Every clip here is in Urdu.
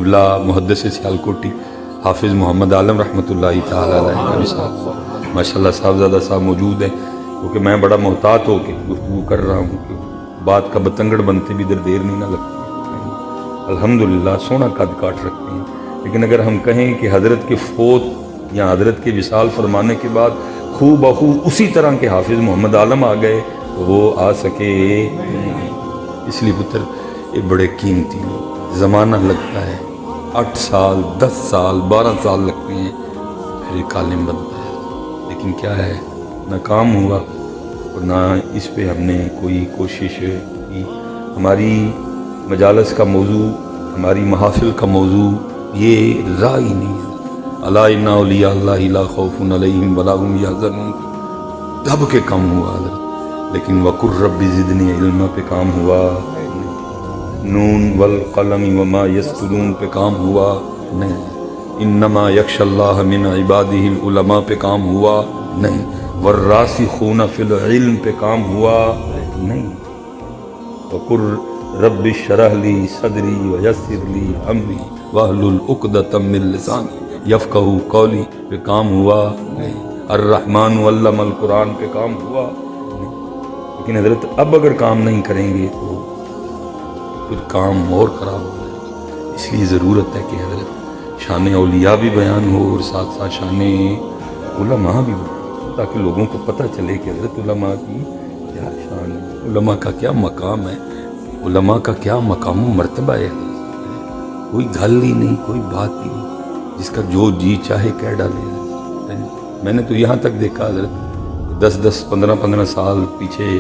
قبلہ محدث سیالکوٹی حافظ محمد عالم رحمۃ اللہ تعالیٰ علیہ صاحب ماشاءاللہ صاحبزادہ صاحب موجود ہیں، کیونکہ میں بڑا محتاط ہو کے گفتگو کر رہا ہوں کہ بات کا بتنگڑ بنتے بھی ادھر دیر نہیں نہ لگتی۔ الحمدللہ سونا قد کاٹ رکھتے ہیں، لیکن اگر ہم کہیں کہ حضرت کے فوت یا حضرت کے وصال فرمانے کے بعد خو بخو اسی طرح کے حافظ محمد عالم آ گئے تو وہ آ سکے نہیں۔ اس لیے پتر یہ بڑے قیمتی زمانہ لگتا ہے، 8 سال 10 سال 12 سال لگتے ہیں پھر ایک عالم بنتا ہے، لیکن کیا ہے نہ کام ہوا اور نہ اس پہ ہم نے کوئی کوشش کی۔ ہماری مجالس کا موضوع، ہماری محافل کا موضوع یہ راہ ہی نہیں ہے۔ الا ان اولیاء اللہ لا خوف علیہم ولا هم یحزنون دب کے کم ہوا حضرت، لیکن وقر رب زدنی علما پہ کام ہوا نہیں، نون والقلم وما یسطرون پہ کام ہوا نہیں، انما یخشی اللہ من عبادہ العلماء پہ کام ہوا نہیں، والراسخون فی العلم پہ کام ہوا نہیں۔ وقر رب اشرح لی صدری ویسر لی امری واحلل عقدۃ من لسانی یفقہوا قولی پہ کام ہوا نہیں، الرحمن علم القرآن پہ کام ہوا نہیں۔ لیکن حضرت اب اگر کام نہیں کریں گے تو پھر کام اور خراب ہو جائے گا۔ اس لیے ضرورت ہے کہ حضرت شان اولیاء بھی بیان ہو اور ساتھ ساتھ شان علماء بھی ہو، تاکہ لوگوں کو پتہ چلے کہ حضرت علماء کی کیا شان ہے، علماء کا کیا مقام ہے، علماء کا کیا مقام و مرتبہ ہے۔ کوئی گل ہی نہیں، کوئی بات ہی نہیں، جس کا جو جی چاہے کہہ ڈالے۔ میں نے تو یہاں تک دیکھا حضرت 10 15 سال پیچھے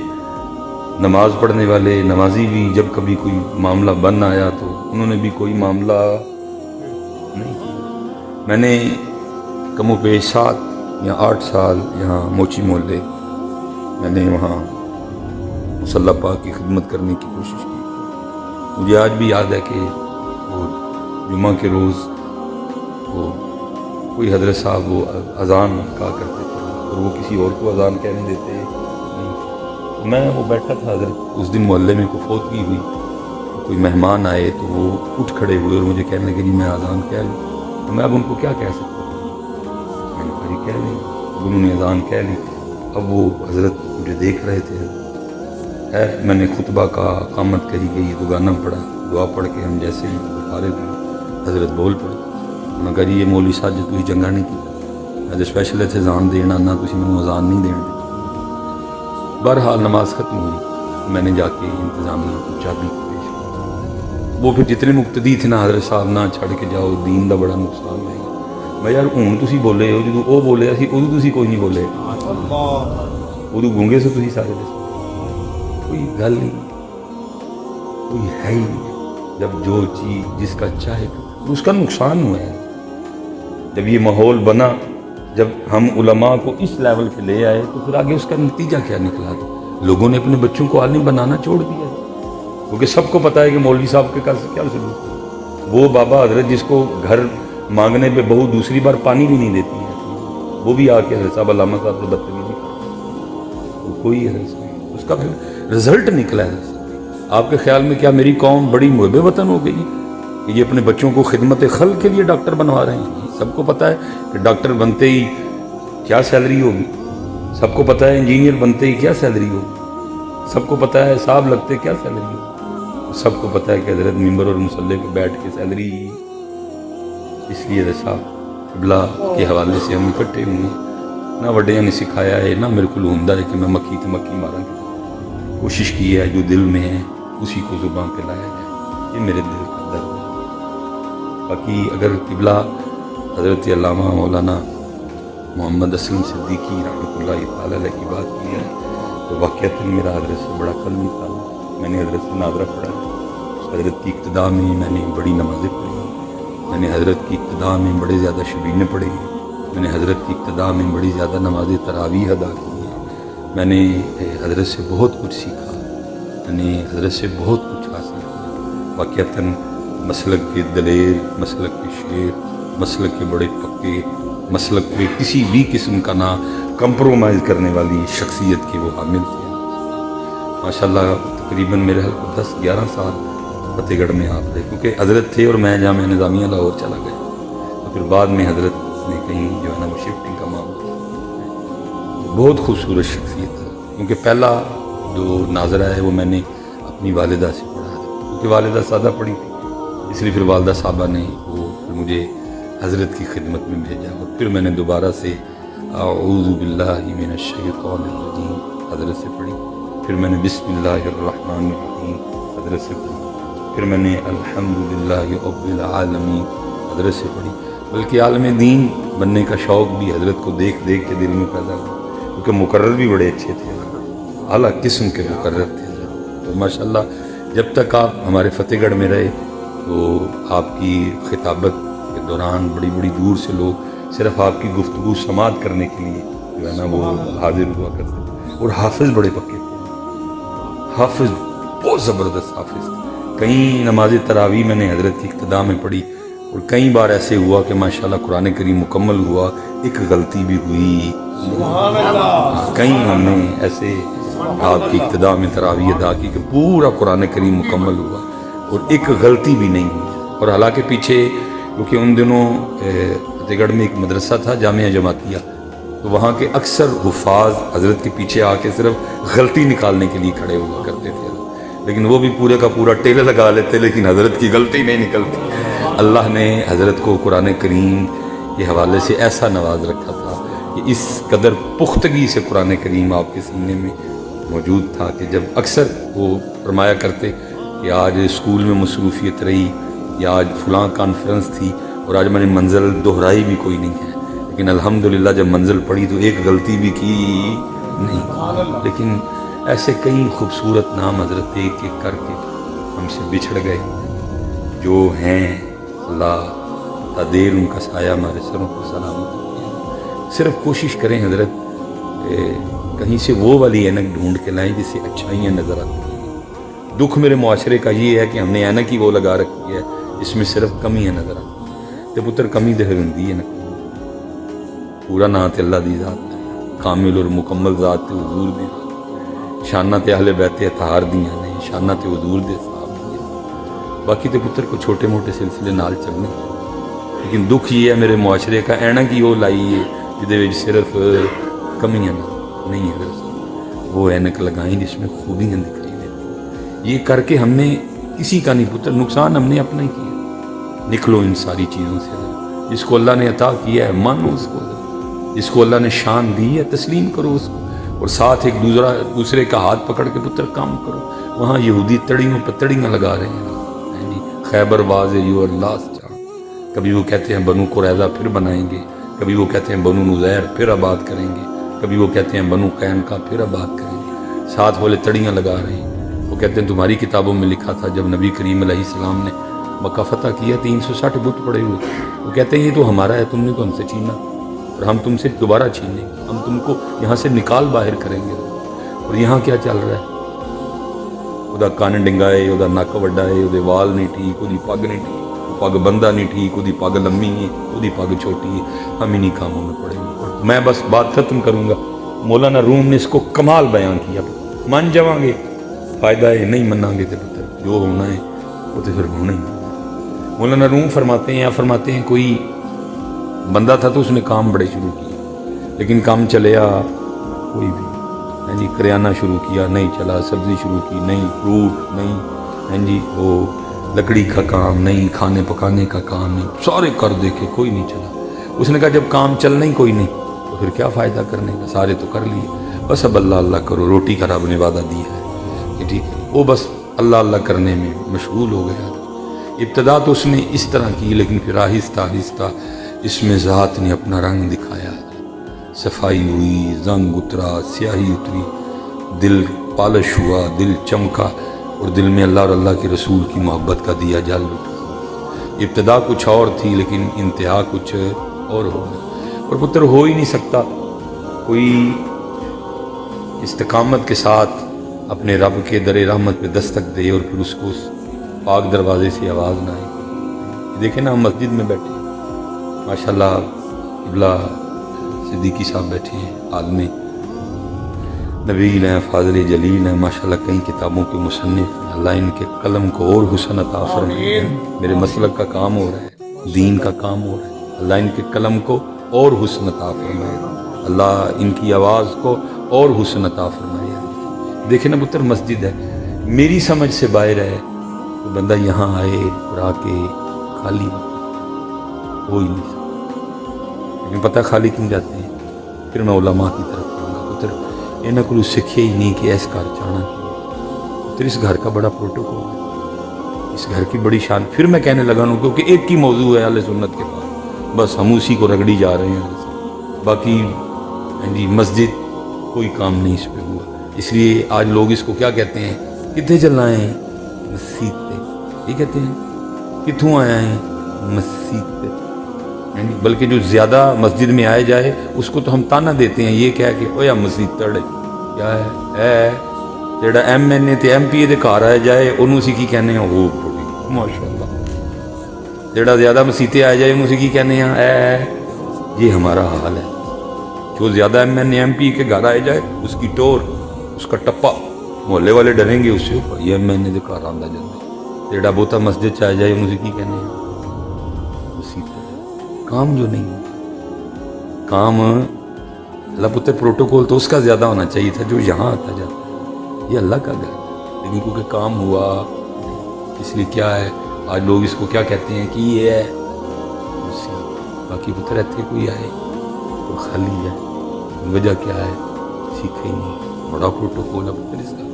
نماز پڑھنے والے نمازی بھی جب کبھی کوئی معاملہ بن آیا تو انہوں نے بھی کوئی معاملہ نہیں کیا۔ میں نے کم و بیش 7 یا 8 سال یہاں موچی محلے میں نے وہاں مصلی پاک کی خدمت کرنے کی کوشش کی۔ مجھے آج بھی یاد ہے کہ وہ جمعہ کے روز وہ کوئی حضرت صاحب وہ اذان کہا کرتے تھے اور وہ کسی اور کو اذان کہنے دیتے نہیں۔ میں وہ بیٹھا تھا حضرت، اس دن محلے میں کوئی فوتگی ہوئی، کوئی مہمان آئے تو وہ اٹھ کھڑے ہوئے اور مجھے کہنے لگے جی میں اذان کہہ لوں، تو میں اب ان کو کیا کہہ سکتا ہوں؟ میں نے کہا جی کہہ لیں۔ اب انہوں نے اذان کہہ لی، اب وہ حضرت مجھے دیکھ رہے تھے۔ خیر میں نے خطبہ کا اقامت کہی گئی، دعانا پڑھا، دعا پڑھ کے ہم جیسے ہی فارغ ہوئے حضرت بول پڑے، مگر یہ مولوی صاحب جو تھی چنگا نہیں کی، میں اسپیشل اتنے اذان دینا نہ تھی مینوں اذان نہیں دین دی۔ بہرحال نماز ختم ہوئی، میں نے جا کے انتظامیہ کو چابی پیش کی۔ وہ پھر جتنے مقتدی تھے نا حضرت صاحب نہ چھڑ کے جاؤ، دین دا بڑا نقصان ہے۔ میں یار ہوں تسی بولے ہو، جدوں وہ بولے سی ادو تسی کوئی نہیں بولے، ادو گونگے سے تسی سارے دے، کوئی گل نہیں، کوئی ہے ہی نہیں۔ جب جو چیز جس کا چاہے اس کا نقصان ہوا ہے۔ جب یہ ماحول بنا، جب ہم علماء کو اس لیول پہ لے آئے تو پھر آگے اس کا نتیجہ کیا نکلا؟ لوگوں نے اپنے بچوں کو عالم بنانا چھوڑ دیا، کیونکہ سب کو پتہ ہے کہ مولوی صاحب کے کیا سلوک ہے۔ وہ بابا حضرت جس کو گھر مانگنے پہ بہو دوسری بار پانی بھی نہیں دیتی ہے، وہ بھی آ کے حضرت صاحب علامہ صاحب سے بدتمیزی کرتا ہے، کوئی حضرت اس کا پھر رزلٹ نکلا ہے۔ آپ کے خیال میں کیا میری قوم بڑی محب وطن ہو گئی کہ یہ اپنے بچوں کو خدمت خلق کے لیے ڈاکٹر بنوا رہے ہیں؟ سب کو پتہ ہے کہ ڈاکٹر بنتے ہی کیا سیلری ہوگی، سب کو پتہ ہے انجینئر بنتے ہی کیا سیلری ہوگی، سب کو پتہ ہے صاحب لگتے کیا سیلری ہوگی، سب کو پتہ ہے کہ حضرت ممبر اور مصلی پہ بیٹھ کے سیلری۔ اس لیے حضرت صاحب قبلہ کے حوالے سے ہم اکٹھے ہوئے ہیں، نہ وڈیاں نے سکھایا ہے نہ میرے کو ہوندا ہے کہ میں مکھی تو مکھی مارا، کوشش کی ہے جو دل میں ہے اسی کو زبان پہ لایا جائے، یہ میرے دل کا درد ہے۔ باقی اگر قبلہ حضرت علامہ مولانا محمد اسلم صدیقی رحمۃ اللہ تعالیٰ علیہ کی بات کی ہے تو واقعتاً میرا حضرت سے بڑا قلمی تعلق۔ میں نے حضرت سے ناظرہ پڑھا، حضرت کی ابتدا میں میں نے بڑی نمازیں پڑھی، میں نے حضرت کی ابتدا میں بڑے زیادہ شبینیں پڑھی، میں نے حضرت کی ابتدا میں بڑی زیادہ نماز تراویح ادا کی، میں نے حضرت سے بہت کچھ سیکھا، میں نے حضرت سے بہت کچھ حاصل کیا۔ واقعتاً مسلک کے دلیر، مسلک کے شیر، مسلک کے بڑے پکے، مسلک پہ کسی بھی قسم کا نہ کمپرومائز کرنے والی شخصیت کے وہ حامل تھے۔ ماشاءاللہ تقریباً میرے حال کو 10-11 سال فتح گڑھ میں آپ رہے، کیونکہ حضرت تھے اور میں جامعہ نظامیہ لاہور چلا گیا، تو پھر بعد میں حضرت نے کہیں جو ہے نا وہ شفٹنگ کا معاملہ، بہت خوبصورت شخصیت ہے، کیونکہ پہلا جو ناظرہ ہے وہ میں نے اپنی والدہ سے پڑھا ہے، کیونکہ والدہ سادہ پڑھی تھی، اس لیے پھر والدہ صاحبہ نے وہ پھر مجھے حضرت کی خدمت میں بھیجا، اور پھر میں نے دوبارہ سے اعوذ باللہ من الشیطان الرجیم حضرت سے پڑھی، پھر میں نے بسم اللہ الرحمن الرحیم حضرت سے پڑھی، پھر میں نے الحمدللہ رب العالمین حضرت سے پڑھی، بلکہ عالم دین بننے کا شوق بھی حضرت کو دیکھ دیکھ کے دل میں پیدا ہوا، کیونکہ مقرر بھی بڑے اچھے تھے، اعلیٰ قسم کے مقرر تھے، تو ماشاءاللہ جب تک آپ ہمارے فتح گڑھ میں رہے تو آپ کی خطابت کے دوران بڑی بڑی دور سے لوگ صرف آپ کی گفتگو سماعت کرنے کے لیے جو ہے نا وہ حاضر ہوا کرتے تھے، اور حافظ بڑے پکے تھے، حافظ بہت زبردست حافظ تھے، کئی نماز تراویح میں نے حضرت کی اقتداء میں پڑھی، اور کئی بار ایسے ہوا کہ ماشاءاللہ قرآن کریم مکمل ہوا، ایک غلطی بھی ہوئی، کئی ہم نے ایسے آپ کی اقتداء میں تراویح ادا کی کہ پورا قرآن کریم مکمل ہوا اور ایک غلطی بھی نہیں ہوئی، اور حالانکہ پیچھے کیونکہ ان دنوں فتح گڑھ میں ایک مدرسہ تھا جامعہ جماعتیہ، تو وہاں کے اکثر حفاظ حضرت کے پیچھے آ کے صرف غلطی نکالنے کے لیے کھڑے ہوا کرتے تھے، لیکن وہ بھی پورے کا پورا ٹیلر لگا لیتے، لیکن حضرت کی غلطی نہیں نکلتی۔ اللہ نے حضرت کو قرآن کریم کے حوالے سے ایسا نواز رکھا تھا کہ اس قدر پختگی سے قرآن کریم آپ کے سینے میں موجود تھا کہ جب اکثر وہ فرمایا کرتے کہ آج اسکول میں مصروفیت رہی یا آج فلاں کانفرنس تھی اور آج میں نے منزل دہرائی بھی کوئی نہیں ہے، لیکن الحمدللہ جب منزل پڑی تو ایک غلطی بھی کی نہیں، لیکن ایسے کئی خوبصورت نام حضرت ایک ایک کر کے ہم سے بچھڑ گئے، جو ہیں اللہ تا دیر ان کا سایہ ہمارے سروں کو سلامت کیا۔ صرف کوشش کریں حضرت کہیں سے وہ والی اینک ڈھونڈ کے لائیں جس سے اچھائیاں نظر آتی ہیں۔ دکھ میرے معاشرے کا یہ ہے کہ ہم نے اینک ہی وہ لگا رکھی ہے جس میں صرف کمیاں نظر آتی ہیں، تے پتر کمی دے ہندی ہے نا، پورا نا تے اللہ دی ذات، کامل اور مکمل ذات تے حضور دی ذات، شانہ تے اہل بیت اطہار دیاں نے، شانہ تے حضور دے صحابہ دیاں، باقی تے پتر کو چھوٹے موٹے سلسلے نال چلنے، لیکن دکھ یہ ہے میرے معاشرے کا اینک ہی وہ لائی ہے جدے وچ صرف کمیاں نہیں ہے، وہ اینک لگائیں جس میں خوبیاں دکھائی دیتی، یہ کر کے ہم نے کسی کا نہیں پتر، نقصان ہم نے اپنا ہی کیا۔ نکلو ان ساری چیزوں سے، جس کو اللہ نے عطا کیا ہے مانو اس کو، جس کو اللہ نے شان دی ہے تسلیم کرو اس کو، اور ساتھ ایک دوسرے کا ہاتھ پکڑ کے پتر کام کرو۔ وہاں یہودی تڑیوں پر تڑیاں لگا رہے ہیں، خیبر واز یور لاسٹ چانس، کبھی وہ کہتے ہیں بنو قریظہ پھر بنائیں گے، کبھی وہ کہتے ہیں بنو نذیر پھر آباد کریں گے، کبھی وہ کہتے ہیں بنو قینقاع پھر آباد کریں گے، ساتھ والے تڑیاں لگا رہے ہیں۔ وہ کہتے ہیں تمہاری کتابوں میں لکھا تھا جب نبی کریم علیہ السلام نے مکہ فتح کیا 360 بت پڑے ہوئے، وہ کہتے ہیں یہ تو ہمارا ہے، تم نے تو ہم سے چھینا اور ہم تم سے دوبارہ چھینیں گے، ہم تم کو یہاں سے نکال باہر کریں گے۔ اور یہاں کیا چل رہا ہے؟ وہ کان ڈنگا ہے، وہ نک وڈا ہے، وہ وال نہیں ٹھیک، وہ پگ نہیں ٹھیک، پگ بندہ نہیں ٹھیک، وہ پگ لمبی ہے، وہ پگ چھوٹی ہے، ہم انہیں کاموں میں پڑے ہوئے۔ میں بس بات ختم کروں گا، مولانا روم نے اس کو کمال بیان کیا، مان جاؤں گے فائدہ ہے، نہیں منیں گے تو پتر جو ہونا ہے وہ تو پھر ہونا ہی۔ مولانا روم فرماتے ہیں کوئی بندہ تھا تو اس نے کام بڑے شروع کیے، لیکن کام چلیا کوئی بھی، ہاں جی، کریانہ شروع کیا نہیں چلا، سبزی شروع کی نہیں، فروٹ نہیں، ہاں جی، وہ لکڑی کا کام نہیں، کھانے پکانے کا کام نہیں، سارے کر دیکھے کوئی نہیں چلا۔ اس نے کہا جب کام چلنا ہی کوئی نہیں تو پھر کیا فائدہ کرنے کا، سارے تو کر لیے، بس اب اللہ اللہ کرو، روٹی کا رب نے وعدہ دیا ہے کہ ٹھیک ہے، وہ بس اللہ اللہ کرنے میں مشغول ہو گیا۔ ابتدا تو اس نے اس طرح کی، لیکن پھر آہستہ آہستہ اس میں ذات نے اپنا رنگ دکھایا، صفائی ہوئی، زنگ اترا، سیاہی اتری، دل پالش ہوا، دل چمکا، اور دل میں اللہ اور اللہ کے رسول کی محبت کا دیا جل اٹھا۔ ابتدا کچھ اور تھی لیکن انتہا کچھ اور ہو گئی، اور پتر ہو ہی نہیں سکتا کوئی استقامت کے ساتھ اپنے رب کے در رحمت پہ دستک دے اور پھر اس کو اس پاک دروازے سے آواز نہ آئے۔ دیکھیں نا ہم مسجد میں بیٹھے ہیں، ماشاءاللہ قبلہ صدیقی صاحب بیٹھے ہیں، عالم نبیل ہیں، فاضل جلیل ہیں، ماشاءاللہ کئی کتابوں کے مصنف ہیں۔ اللہ ان کے قلم کو اور حسن عطا فرمائے۔ میرے مسلک کا کام ہو رہا ہے، دین کا کام ہو رہا ہے، اللہ ان کے قلم کو اور حسن عطا فرمائے، اللہ ان کی آواز کو اور حسن عطا فرمائے۔ دیکھیں نا پتر، مسجد ہے، میری سمجھ سے باہر ہے، تو بندہ یہاں آئے اور آ کے خالی ہو ہی نہیں سکتا۔ لیکن پتہ خالی کیوں جاتے ہیں؟ پھر میں علماء کی طرف آؤں گا پتر، انہاں کو سکھے ہی نہیں کہ ایس گھر چاہنا کی پتر، اس گھر کا بڑا پروٹوکول ہے، اس گھر کی بڑی شان۔ پھر میں کہنے لگا ہوں کیونکہ ایک ہی موضوع ہے اہل سنت کے پاس، بس ہم اسی کو رگڑی جا رہے ہیں، باقی جی مسجد کوئی کام نہیں اس پہ ہوا۔ اس لیے آج لوگ اس کو کیا کہتے ہیں؟ کتنے چلنا ہے؟ مسجد پہ، یہ کہتے ہیں کتوں آیا ہے؟ مسجد پہ۔ بلکہ جو زیادہ مسجد میں آئے جائے اس کو تو ہم تانا دیتے ہیں، یہ کہہ کہ اویا مسجد تڑے کیا ہے جیڑا ایم این اے تے ایم پی اے دے گھر آئے جائے انہوں اسی کی کہنے ہیں وہ ماشاءاللہ، جیڑا زیادہ مسیتے آئے جائے انہوں اسی کی کہنے ہیں یہ ہمارا حال ہے۔ جو زیادہ M N A M P کے گھر آئے جائے اس کی ٹور، اس کا ٹپا، محلے والے ڈریں گے اس سے، یہ ایم این اے دے گھر آندا جاندے، جیڑا بہتا مسجد چاہے جائے انہوں اسی کی کہنے ہیں کام جو نہیں کام۔ اللہ پتر پروٹوکول تو اس کا زیادہ ہونا چاہیے تھا جو یہاں آتا جاتا ہے، یہ اللہ کا گھر، لیکن کیونکہ کام ہوا اس لیے کیا ہے آج لوگ اس کو کیا کہتے ہیں کہ یہ ہے باقی پتر رہتے کوئی آئے تو خالی ہے، وجہ کیا ہے سیکھے نہیں، بڑا پروٹوکول ہے پتر اس کا۔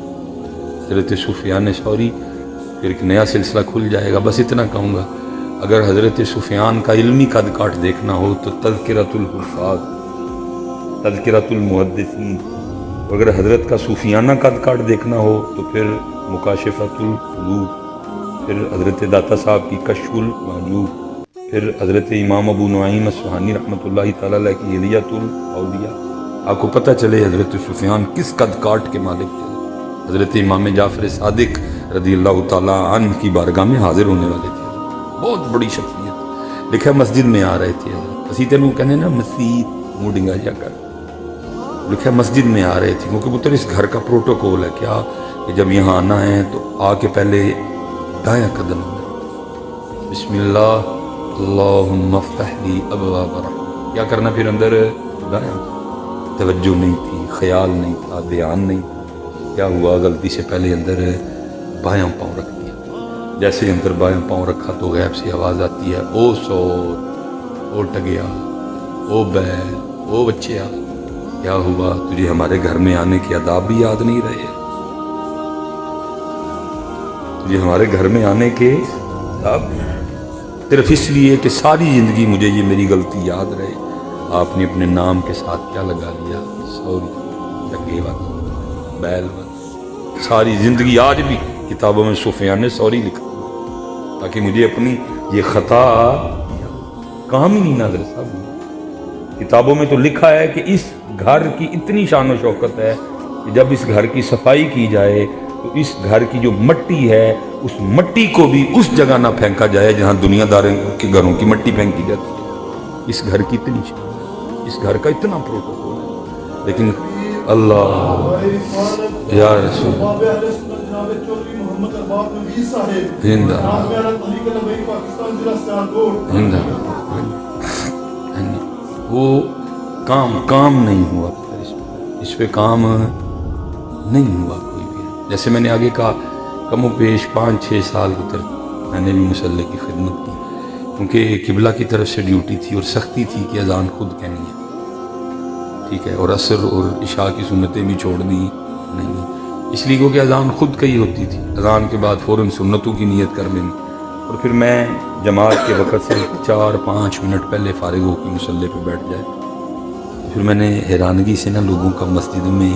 حضرت سفیان ثوری، پھر ایک نیا سلسلہ کھل جائے گا، بس اتنا کہوں گا، اگر حضرت سفیان کا علمی قد کاٹ دیکھنا ہو تو تذکرۃ الحفاظ، تذکرۃ المحدثین، اگر حضرت کا صوفیانہ قد کاٹ دیکھنا ہو تو پھر مکاشفۃ القلوب، پھر حضرت داتا صاحب کی کشف المحجوب، پھر حضرت امام ابو نعیم اصفہانی رحمۃ اللہ تعالیٰ علیہ کی حلیۃ الاولیاء، آپ کو پتہ چلے حضرت سفیان کس قد کاٹ کے مالک تھے۔ حضرت امام جعفر صادق رضی اللہ تعالیٰ عنہ کی بارگاہ میں حاضر ہونے والے تھے، بہت بڑی شخصیت، لکھا مسجد میں آ رہے تھے، اسی تینوں کہنے نا مسجد موڈنگا جا کر، لکھا مسجد میں آ رہے تھے، کیونکہ پتر اس گھر کا پروٹوکول ہے کیا کہ جب یہاں آنا ہے تو آ کے پہلے دایاں قدم بسم اللہ اللہم افتح لی ابواب رحمت، کیا کرنا پھر اندر دایاں، توجہ نہیں تھی، خیال نہیں تھا، دھیان نہیں تھا، کیا ہوا غلطی سے پہلے اندر بایاں پاؤں رکھ دیا، جیسے اندر بایاں پاؤں رکھا تو غیب سے آواز آتی ہے او سور، او ٹگیا، او بیل، او بچیا، کیا ہوا تجھے ہمارے گھر میں آنے کے آداب بھی یاد نہیں رہے؟ تجھے ہمارے گھر میں آنے کے آداب صرف اس لیے کہ ساری زندگی مجھے یہ میری غلطی یاد رہے، آپ نے اپنے نام کے ساتھ کیا لگا لیا؟ سوری، ٹگے والا، بیل والا، ساری زندگی آج بھی کتابوں میں سفیان ثوری لکھا تاکہ مجھے اپنی یہ خطا کام ہی نہیں نظر صاحب۔ کتابوں میں تو لکھا ہے کہ اس گھر کی اتنی شان و شوکت ہے کہ جب اس گھر کی صفائی کی جائے تو اس گھر کی جو مٹی ہے اس مٹی کو بھی اس جگہ نہ پھینکا جائے جہاں دنیا داروں کے گھروں کی مٹی پھینکی جاتی ہے۔ اس گھر کی اتنی شان، اس گھر کا اتنا پروٹوکول ہے، لیکن اللہ یا رسول زندہ زندہ وہ کام نہیں ہوا، اس پہ کام نہیں ہوا کوئی بھی۔ جیسے میں نے آگے کہا کم و بیش 5-6 سال کی طرف میں نے بھی مسلح کی خدمت کی، کیونکہ قبلہ کی طرف سے ڈیوٹی تھی اور سختی تھی کہ اذان خود کہنی ہے، ٹھیک ہے، اور عصر اور عشاء کی سنتیں بھی چھوڑنی نہیں، اس لیے کہ اذان خود کہی ہوتی تھی، اذان کے بعد فوراً سنتوں کی نیت کر لینی، اور پھر میں جماعت کے وقت سے 4-5 منٹ پہلے فارغ ہو کے مسلح پہ بیٹھ جائے۔ پھر میں نے حیرانگی سے نا لوگوں کا مسجد میں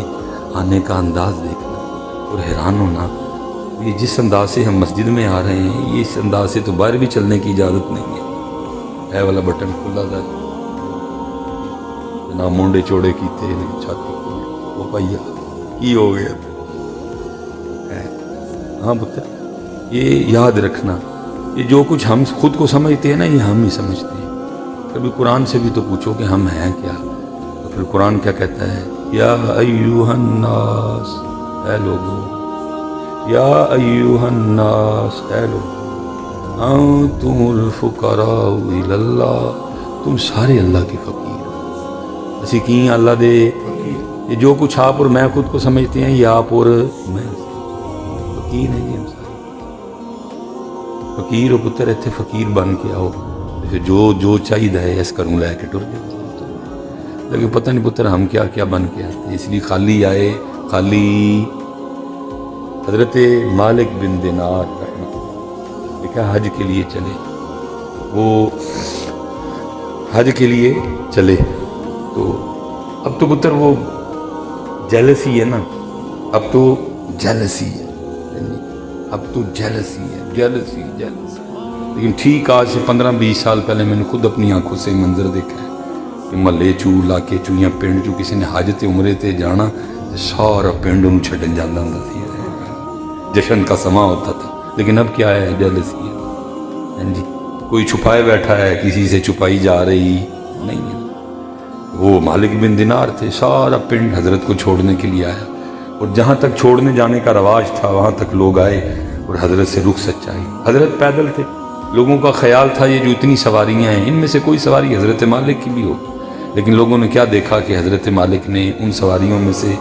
آنے کا انداز دیکھنا اور حیران ہونا، یہ جس انداز سے ہم مسجد میں آ رہے ہیں یہ اس انداز سے تو باہر بھی چلنے کی اجازت نہیں ہے والا بٹن کھلا تھا، جناب مونڈے چوڑے کی تھے چھاتی وہ پائیا کی ہو گیا۔ ہاں پتر یہ یاد رکھنا، یہ جو کچھ ہم خود کو سمجھتے ہیں نا یہ ہم ہی سمجھتے ہیں، کبھی قرآن سے بھی تو پوچھو کہ ہم ہیں کیا، تو پھر قرآن کیا کہتا ہے؟ یا ایھا الناس، اے لوگو، یا ایھا الناس، اے لوگو، انتم الفقراء الی اللہ، تم سارے اللہ کے فقیر ہو۔ اسی کی اللہ دے یہ جو کچھ آپ اور میں خود کو سمجھتے ہیں، یہ آپ اور میں فقیر ہیں جی، ہم سارے فقیر ہو پتر، اتنے فقیر بن کے آؤ، جو چاہیے اس کروں لے کے ٹر جاؤ۔ لیکن پتہ نہیں پتر ہم کیا کیا بن کے آتے، اس لیے خالی آئے، خالی حضرت مالک بن دینار رحمۃ اللہ دیکھا حج کے لیے چلے، وہ حج کے لیے چلے تو اب تو پتر وہ جیلسی ہے نا، اب تو جیلسی ہے، اب تو جیلسی ہے، جیلسی لیکن ٹھیک آج سے 15-20 سال پہلے میں نے خود اپنی آنکھوں سے منظر دیکھا ہے کہ محلے چو علاقے چو یا پنڈ چو کسی نے حج تے عمرے تے جانا سارا پنڈ انہوں چھڈن جانا ہوندا سی، جشن کا سماں ہوتا تھا۔ لیکن اب کیا ہے، جیلسی ہے، ہاں جی، کوئی چھپائے بیٹھا ہے، کسی سے چھپائی جا رہی نہیں ہے۔ وہ مالک بن دینار تھے، سارا پنڈ حضرت کو چھوڑنے کے لیے آیا، اور جہاں تک چھوڑنے جانے کا رواج تھا وہاں تک لوگ آئے اور حضرت سے رخصت چاہی۔ حضرت پیدل تھے، لوگوں کا خیال تھا یہ جو اتنی سواریاں ہیں ان میں سے کوئی سواری حضرت مالک کی بھی ہو، لیکن لوگوں نے کیا دیکھا کہ حضرت مالک نے ان سواریوں میں سے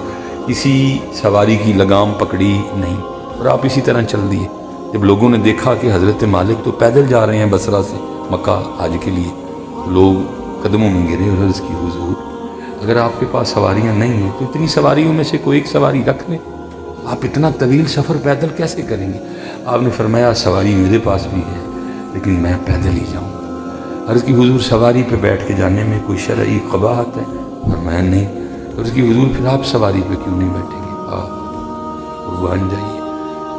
کسی سواری کی لگام پکڑی نہیں، اور آپ اسی طرح چل دیے۔ جب لوگوں نے دیکھا کہ حضرت مالک تو پیدل جا رہے ہیں بصرہ سے مکہ حج کے لیے، لوگ قدموں میں گرے اور عرض کی حضور اگر آپ کے پاس سواریاں نہیں ہیں تو اتنی سواریوں میں سے کوئی ایک سواری رکھ لیں، آپ اتنا طویل سفر پیدل کیسے کریں گے؟ آپ نے فرمایا سواری میرے پاس بھی ہے لیکن میں پیدل ہی جاؤں گا۔ عرض کی حضور سواری پہ بیٹھ کے جانے میں کوئی شرعی قباحت ہے؟ فرمایا نہیں۔ عرض کی حضور پھر آپ سواری پہ کیوں نہیں بیٹھیں گے؟ قربان جائیے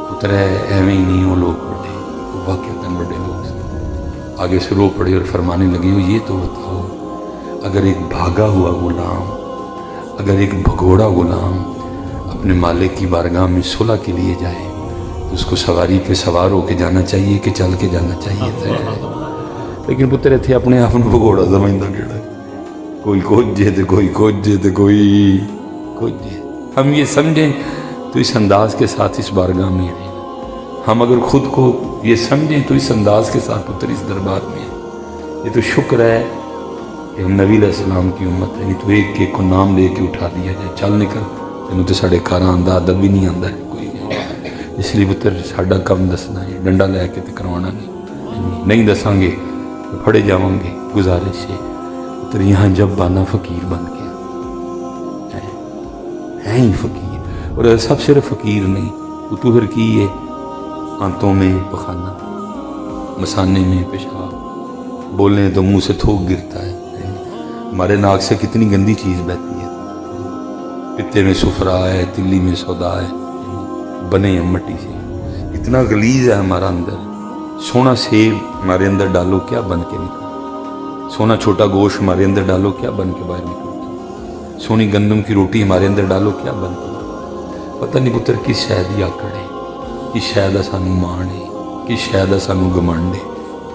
پتر ہے، ایویں ہی نہیں وہ لوگ بڑے، وہ واقعتاً بڑے لوگ سے آگے سے رو پڑے اور فرمانے لگے ہو یہ تو بتاؤ اگر ایک بھاگا ہوا غلام، اگر ایک بھگوڑا غلام اپنے مالک کی بارگاہ میں صلح کے لیے جائے تو اس کو سواری پہ سوار ہو کے جانا چاہیے کہ چل کے جانا چاہیے تھا؟ لیکن پتر تھے اپنے آپ کو بھگوڑا سمجھتا کیڑا، کوئی کوجے تھے، کوئی کوجے تھے، کوئی کوجے۔ ہم یہ سمجھیں تو اس انداز کے ساتھ اس بارگاہ میں آئیں، ہم اگر خود کو یہ سمجھیں تو اس انداز کے ساتھ پتر اس دربار میں آئیں۔ یہ تو شکر ہے کہ ہم نبی علیہ السلام کی امت ہے، نہیں تو ایک ایک کو نام لے کے اٹھا دیا جائے، چل نکل تینوں تو ساڑے کاراں آندا ادب بھی نہیں آندا ہے کوئی نہیں۔ اس لیے پتر ساڈا کم دسنا ہے، ڈنڈا لے کے تے کروانا نہیں دساں گے تو پھڑے جاواں گے۔ گزارش ہے پتر یہاں جب بانا فقیر بن گیا ہے ہی فقیر، اور سب صرف فقیر نہیں، تو پھر کی ہے آنتوں میں پخانا، مسانے میں پیشاب، بولیں تو منہ سے تھوک گرتا ہے، ہمارے ناک سے کتنی گندی چیز بہتی ہے، پتے میں سفرا ہے، تلی میں سودا ہے، بنے ہیں مٹی سے، اتنا غلیظ ہے ہمارا اندر۔ سونا سیب ہمارے اندر ڈالو کیا بن کے نکلتا، سونا چھوٹا گوشت ہمارے اندر ڈالو کیا بن کے باہر نکلتا، سونی گندم کی روٹی ہمارے اندر ڈالو کیا بن کے نکلتا۔ پتہ نہیں پتر کس شاید دی آکڑ ہے، کس شاید دا سانو مان ہے، کس شاید دا سانو گمانڈ ہے،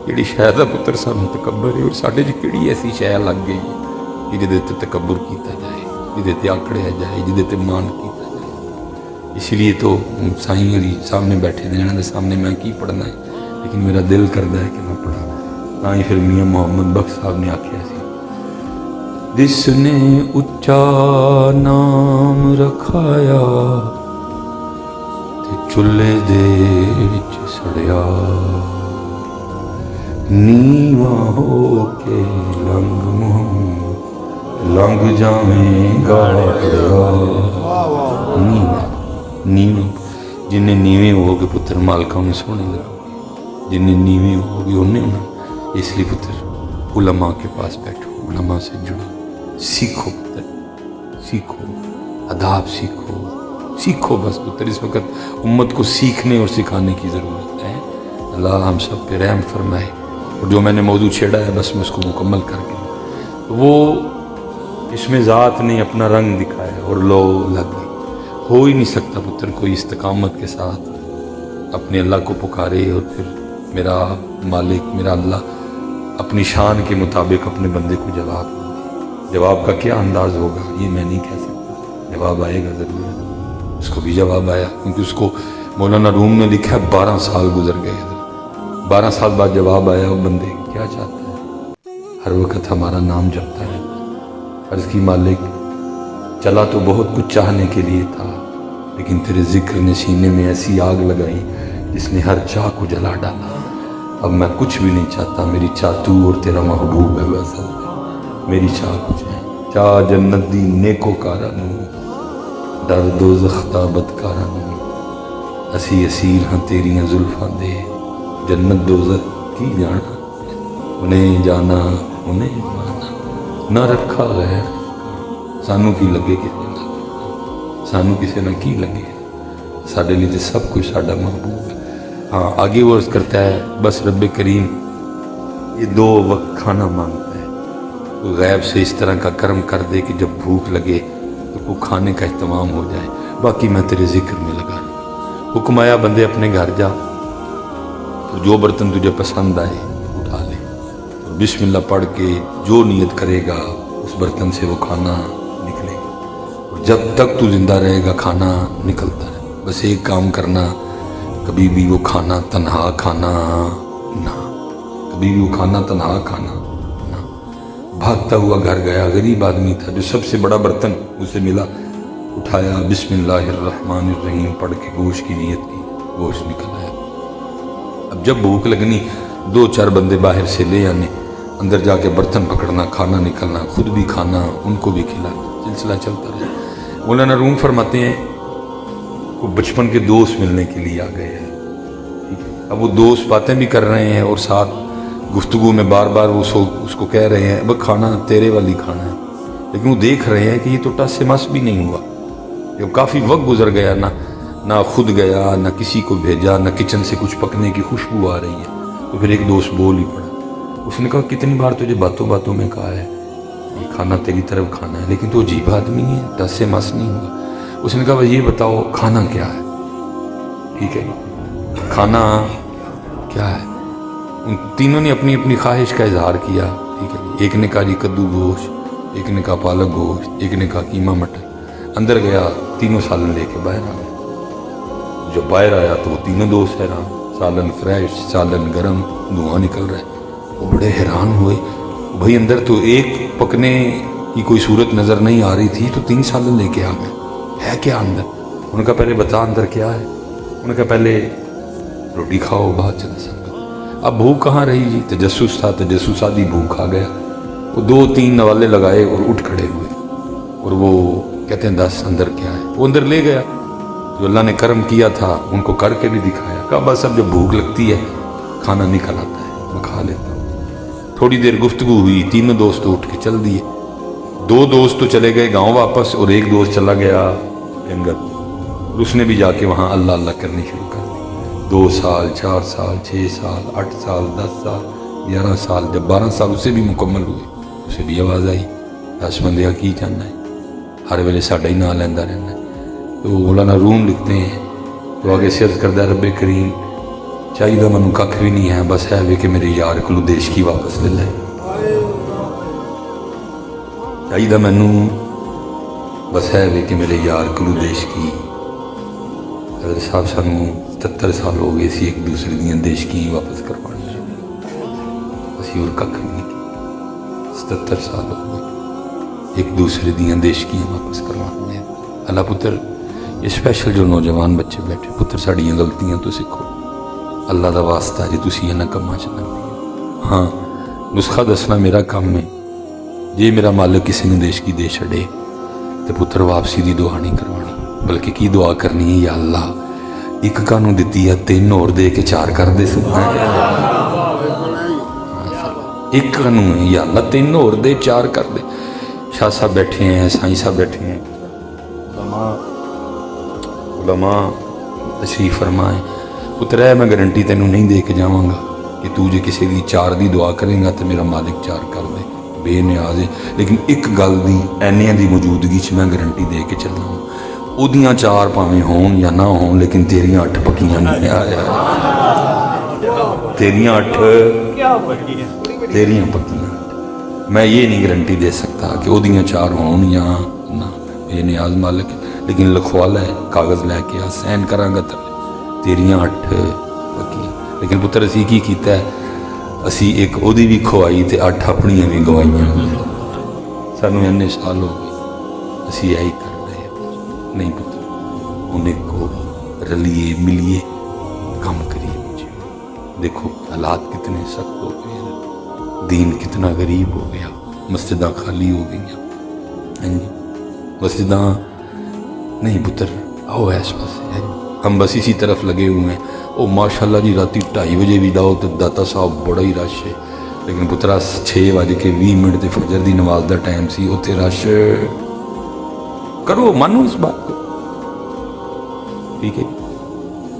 کیڑی شاید دا پتر سانو تکبر ہے، اور ساڈے جی کیڑی ایسی شے لگ گئی ہے کہ جدے تے تکبر کیتا جائے، جدے تے آکڑیا جائے، جدے تے مان کیتا جائے۔ اس لیے تو سائیں علی سامنے بیٹھے دے انہاں دے سامنے میں کی پڑھنا ہے، لیکن میرا دل کردا ہے کہ میں پڑھا۔ تاں ہی پھر میاں محمد بخش صاحب نے آکھیا سی جس نے اچا نام رکھایا تے چولہے دے وچ سڑیا، نیواں ہو کے لنگ محمد لنگ جاویں گاڑ پڑیا۔ نیویں جنہیں نیویں ہو گے پتر مالکہ انہیں سونے لگا، جنہیں نیویں ہو گے انہیں انہیں۔ اس لیے پتر علماء کے پاس بیٹھو، علماء سے جڑو، سیکھو پتر، سیکھو آداب، سیکھو بس پتر۔ اس وقت امت کو سیکھنے اور سکھانے کی ضرورت ہے۔ اللہ ہم سب پہ رحم فرمائے۔ اور جو میں نے موضوع چھیڑا ہے بس میں اس کو مکمل کر کے وہ اس میں ذات نے اپنا رنگ دکھایا اور لو لگ گئی۔ ہو ہی نہیں سکتا پتر کوئی استقامت کے ساتھ اپنے اللہ کو پکارے اور پھر میرا مالک میرا اللہ اپنی شان کے مطابق اپنے بندے کو جواب دے۔ جواب کا کیا انداز ہوگا یہ میں نہیں کہہ سکتا، جواب آئے گا ضرور. اس کو بھی جواب آیا, کیونکہ اس کو مولانا روم نے لکھا 12 سال گزر گئے. 12 سال بعد جواب آیا. وہ بندے کیا چاہتا ہے؟ ہر وقت ہمارا نام جپتا ہے. عرض کی مالک چلا تو بہت کچھ چاہنے کے لیے تھا, لیکن تیرے ذکر نے سینے میں ایسی آگ لگائی جس نے ہر چاہ کو جلا ڈالا. اب میں کچھ بھی نہیں چاہتا, میری چاہ تو اور تیرا محبوب ہے بس. میری چاہ کچھ ہے, چاہ جنت دی نیکو کارا نو, ڈر دوزخ دا بدکارا نو. اسی اسیر ہاں تیریاں زلفاں دے, جنت دوزخ کی جانا, انہیں جانا انہیں مانا. نہ رکھا غیر سانو کی لگے کسی نہ, سانو کسی نہ کی لگے. ساڈے لیے سب کچھ ساڈا محبوب ہے. ہاں آگے وہ عرض کرتا ہے بس رب کریم یہ 2 وقت کھانا مانگتا ہے, تو غیب سے اس طرح کا کرم کر دے کہ جب بھوک لگے تو وہ کھانے کا اہتمام ہو جائے, باقی میں تیرے ذکر میں لگا. حکم آیا بندے اپنے گھر جا, اور جو برتن تجھے پسند آئے اٹھا لے, اور بسم اللہ پڑھ کے جو نیت کرے گا اس برتن سے وہ کھانا نکلے گا, اور جب تک تو زندہ رہے گا کھانا نکلتا ہے. بس ایک کام کرنا, کبھی بھی وہ کھانا تنہا کھانا نہ, کبھی بھی وہ کھانا تنہا کھانا نہ. بھاگتا ہوا گھر گیا, غریب آدمی تھا, جو سب سے بڑا برتن اسے ملا, اٹھایا بسم اللہ الرحمن الرحیم پڑھ کے گوشت کی نیت کی, گوشت نکل آیا. اب جب بھوک لگنی 2-4 بندے باہر سے لے آنے, اندر جا کے برتن پکڑنا, کھانا نکلنا, خود بھی کھانا, ان کو بھی کھلانا, سلسلہ چلتا رہا. مولانا روم فرماتے ہیں وہ بچپن کے دوست ملنے کے لیے آ گئے ہیں. اب وہ دوست باتیں بھی کر رہے ہیں اور ساتھ گفتگو میں بار بار وہ اس کو کہہ رہے ہیں اب کھانا تیرے والی کھانا ہے, لیکن وہ دیکھ رہے ہیں کہ یہ تو ٹس سے مس بھی نہیں ہوا. جب کافی وقت گزر گیا, نہ خود گیا, نہ کسی کو بھیجا, نہ کچن سے کچھ پکنے کی خوشبو آ رہی ہے, تو پھر ایک دوست بول ہی پڑا. اس نے کہا کتنی بار تجھے باتوں باتوں میں کہا ہے یہ کھانا تیری طرف کھانا ہے, لیکن تو عجیب آدمی ہے, ٹس سے مس نہیں ہوا. اس نے کہا بھائی یہ بتاؤ کھانا کیا ہے؟ ٹھیک ہے کھانا کیا ہے؟ ان تینوں نے اپنی اپنی خواہش کا اظہار کیا. ٹھیک ہے, ایک نے کہا جی کدو گوشت, ایک نے کہا پالک گوشت, ایک نے کہا قیمہ مٹن. اندر گیا, تینوں سالن لے کے باہر آ گیا. جب باہر آیا تو وہ تینوں دوست حیران, سالن فریش, سالن گرم, دھواں نکل رہا ہے. وہ بڑے حیران ہوئے, بھائی اندر تو ایک پکنے کی کوئی صورت نظر نہیں آ رہی تھی, تو 3 سالن لے کے آ گئے, ہے کیا اندر؟ انہوں نے کہا پہلے بتا اندر کیا ہے. انہوں نے کہا پہلے روٹی کھاؤ بعد چلے سنگت. اب بھوک کہاں رہی جی, تجسس تھا, تجسس آدھی بھوک آ گیا. وہ 2-3 نوالے لگائے اور اٹھ کھڑے ہوئے, اور وہ کہتے ہیں 10 اندر کیا ہے. وہ اندر لے گیا, جو اللہ نے کرم کیا تھا ان کو کر کے بھی دکھایا. کہا بس اب جب بھوک لگتی ہے کھانا نکل آتا ہے, میں کھا لیتا ہوں. تھوڑی دیر گفتگو ہوئی, تینوں دوست اٹھ کے چل دیے. 2 دوست تو چلے گئے گاؤں واپس, اور ایک دوست چلا گیا جنگل, اور اس نے بھی جا کے وہاں اللہ اللہ کرنی شروع کر دی. 2 سال, 4 سال, 6 سال, 8 سال, 10 سال, 11 سال. جب 12 سال اسے بھی مکمل ہوئے, اسے بھی آواز آئی 10 بندے کی چاہنا ہے, ہر ویلے ساڈا ہی نام لینا رہنا ہے. تو مولانا روم لکھتے ہیں, تو آگے سے عرض کردہ رب کریم چاہیے منو کھ بھی نہیں ہے, بس ہے وے کہ میرے یار کو دیش کی واپس لے لے. چاہیے مینو بس ہے وے کہ میرے یار کو دیش کی. حضرت صاحب سانو 77 سال ہو گئے سی ایک دوسرے دیا دیش کی واپس کروانی, اسی اور کھ بھی نہیں کی. 77 سال ہو گئے ایک دوسرے دیا دیش کی واپس کروانی. اللہ پتر یہ اسپیشل جو نوجوان بچے بیٹھے, پتر ساڑیاں غلطیاں تو سکھو, اللہ دا واسطہ جی تسی یہ نہ کما چلنا. ہاں نسخہ دسنا میرا کام ہے, جی میرا مالک کسی نے دیش کی دے چھڑے تو پتر واپسی دی دعا نہیں کروانی, بلکہ کی دعا کرنی ہے, یا اللہ ایک کانوں دیتی ہے 3 اور دے کے 4 کر دے. ایک کانوں ہے, یا اللہ 3 اور دے 4 کر دے. شاہ صاحب بیٹھے ہیں, سائیں صاحب بیٹھے ہیں, علماء تشریف فرمائیں. پتر ہے میں گارنٹی تینوں نہیں دے کے جاواں گا کہ تو جے کسی دی 4 دی دعا کریں گا تو میرا مالک 4 کر دے, بے نیاز ہے. لیکن ایک گل دی اینیاں دی موجودگی چ میں گارنٹی دے کے چلنا ہوں, اودیاں 4 پاویں ہون یا نہ ہون, لیکن تیریاں 8 پکیاں نہیں آیا. تیریاں 8 تیریاں پکیاں. میں یہ نہیں گارنٹی دے سکتا کہ اودیاں 4 ہون یا نہ. بے نیاز مالک ہے، لیکن لکھوالا ہے کاغذ لے کے آ سین کراں گا تیریاں 8 وکیل۔ لیکن پتر اسی کی کیتا ہے، اسی ایک او دی بھی کھوائی تے 8 اپنیاں بھی گوائیاں، سانوں اننے سال ہو گئے اسی یہی کر رہے ہیں۔ نہیں پتر انہیں کو رلیے ملیے کام کریے مجھے۔ دیکھو حالات کتنے سخت ہو گئے ہیں، دین کتنا غریب ہو گیا، مسجداں خالی ہو گئیں، ہاں جی مسجداں نہیں پتر آؤ ایس پاسے، ہم بس اسی طرف لگے ہوئے ہیں۔ او ماشاءاللہ جی راتی 2:30 بجے بھی داؤ تو داتا صاحب بڑا ہی رش ہے، لیکن پترا 6:20 تے فجر دی نماز دا ٹائم سی، اتنے رش کرو مانو اس بات کو، ٹھیک ہے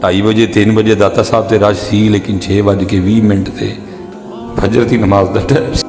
2:30 بجے 3 بجے داتا صاحب تے رش سی، لیکن 6:20 تے فجر دی نماز دا ٹائم سی۔